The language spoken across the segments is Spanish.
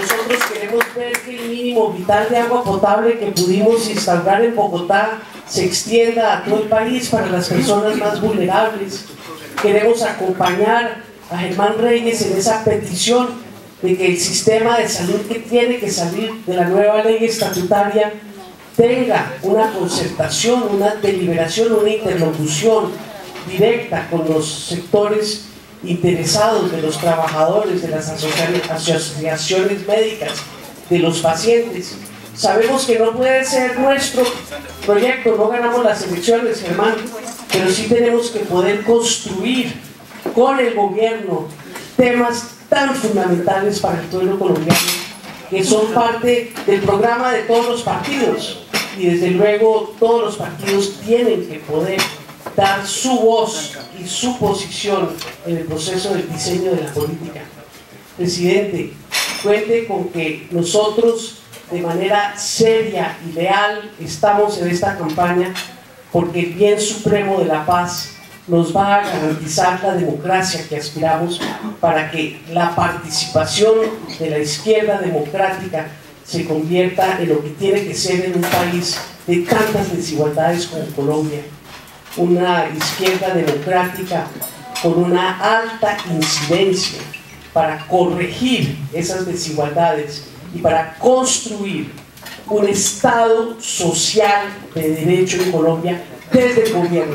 Nosotros queremos ver que el mínimo vital de agua potable que pudimos instaurar en Bogotá se extienda a todo el país para las personas más vulnerables. Queremos acompañar a Germán Reyes en esa petición de que el sistema de salud que tiene que salir de la nueva ley estatutaria tenga una concertación, una deliberación, una interlocución directa con los sectores interesados, de los trabajadores, de las asociaciones médicas, de los pacientes. Sabemos que no puede ser nuestro proyecto, no ganamos las elecciones, Germán, pero sí tenemos que poder construir con el gobierno temas tan fundamentales para el pueblo colombiano, que son parte del programa de todos los partidos, y desde luego todos los partidos tienen que poder dar su voz y su posición en el proceso del diseño de la política. Presidente, cuente con que nosotros de manera seria y leal estamos en esta campaña, porque el bien supremo de la paz nos va a garantizar la democracia que aspiramos, para que la participación de la izquierda democrática se convierta en lo que tiene que ser en un país de tantas desigualdades como Colombia. Una izquierda democrática con una alta incidencia para corregir esas desigualdades y para construir un Estado social de derecho en Colombia desde el gobierno,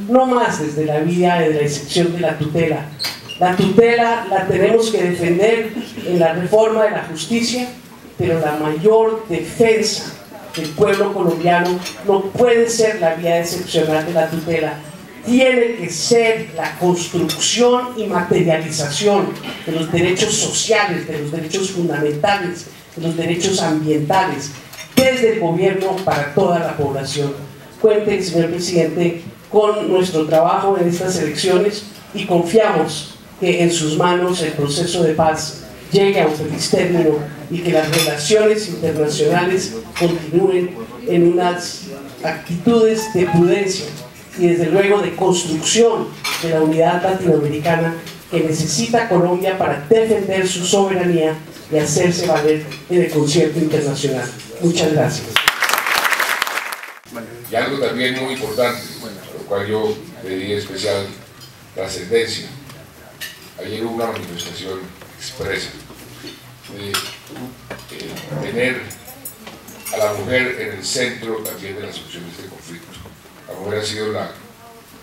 no más desde la vía de la excepción de la tutela. La tutela la tenemos que defender en la reforma de la justicia, pero la mayor defensa del pueblo colombiano no puede ser la vía excepcional de la tutela. Tiene que ser la construcción y materialización de los derechos sociales, de los derechos fundamentales, de los derechos ambientales, desde el gobierno para toda la población. Cuente, señor presidente, con nuestro trabajo en estas elecciones, y confiamos que en sus manos el proceso de paz llegue a un feliz término y que las relaciones internacionales continúen en unas actitudes de prudencia y desde luego de construcción de la unidad latinoamericana que necesita Colombia para defender su soberanía y hacerse valer en el concierto internacional. Muchas gracias. Y algo también muy importante, a lo cual yo le di especial trascendencia. Ayer hubo una manifestación expresa de tener a la mujer en el centro también de la solución de este conflicto. La mujer ha sido la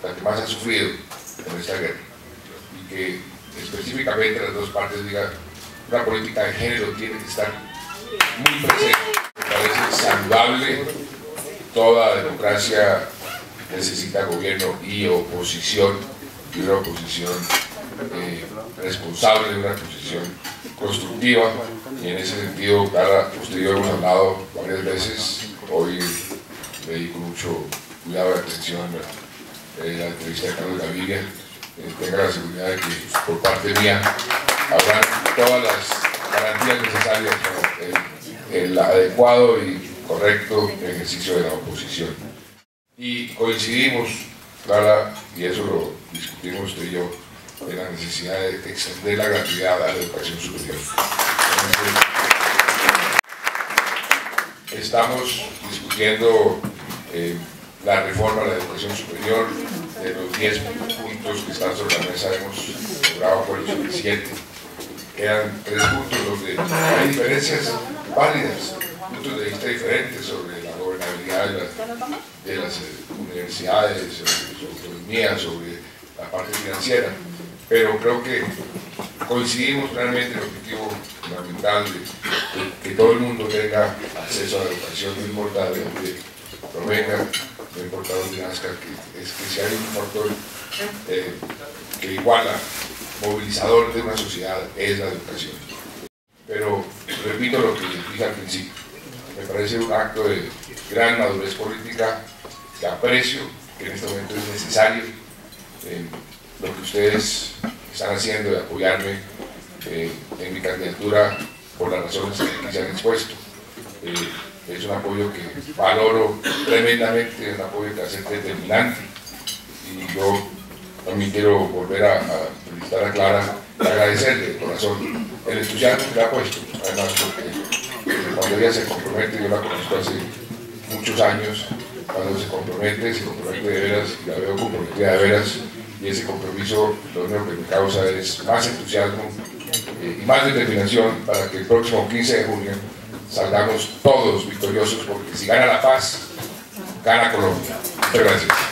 que más ha sufrido en esta guerra, y que específicamente las dos partes digan: una política de género tiene que estar muy presente. Me parece saludable. Toda democracia necesita gobierno y oposición, y una oposición responsable, una oposición constructiva, y en ese sentido, Carla, usted y yo hemos hablado varias veces. Hoy le di con mucho cuidado y atención la entrevista de Carlos Gaviria. Tenga la seguridad de que por parte mía habrán todas las garantías necesarias para el adecuado y correcto ejercicio de la oposición. Y coincidimos, Clara, y eso lo discutimos usted y yo, en la necesidad de extender la gratuidad a la educación superior. Estamos discutiendo la reforma de la educación superior. De los 10 puntos que están sobre la mesa hemos logrado acuerdos sobre 7. Quedan 3 puntos donde hay diferencias válidas, puntos de vista diferentes sobre la gobernabilidad de las universidades, sobre su autonomía, sobre la parte financiera, pero creo que coincidimos realmente en el objetivo fundamental de que todo el mundo tenga acceso a la educación, no importa de dónde provenga, no importa dónde nazca, que si hay un factor que iguala, movilizador de una sociedad, es la educación. Pero repito lo que dije al principio, me parece un acto de gran madurez política, que aprecio, que en este momento es necesario, lo que ustedes están haciendo de apoyarme en mi candidatura por las razones que se han expuesto. Es un apoyo que valoro tremendamente, es un apoyo que hace determinante, y yo también quiero volver a felicitar a Clara agradecerle de corazón el entusiasmo que le ha puesto, además porque cuando ella se compromete, yo la conozco hace muchos años, cuando se compromete de veras, y la veo comprometida de veras, y ese compromiso lo único que me causa es más entusiasmo y más determinación para que el próximo 15 de junio salgamos todos victoriosos, porque si gana la paz, gana Colombia. Muchas gracias.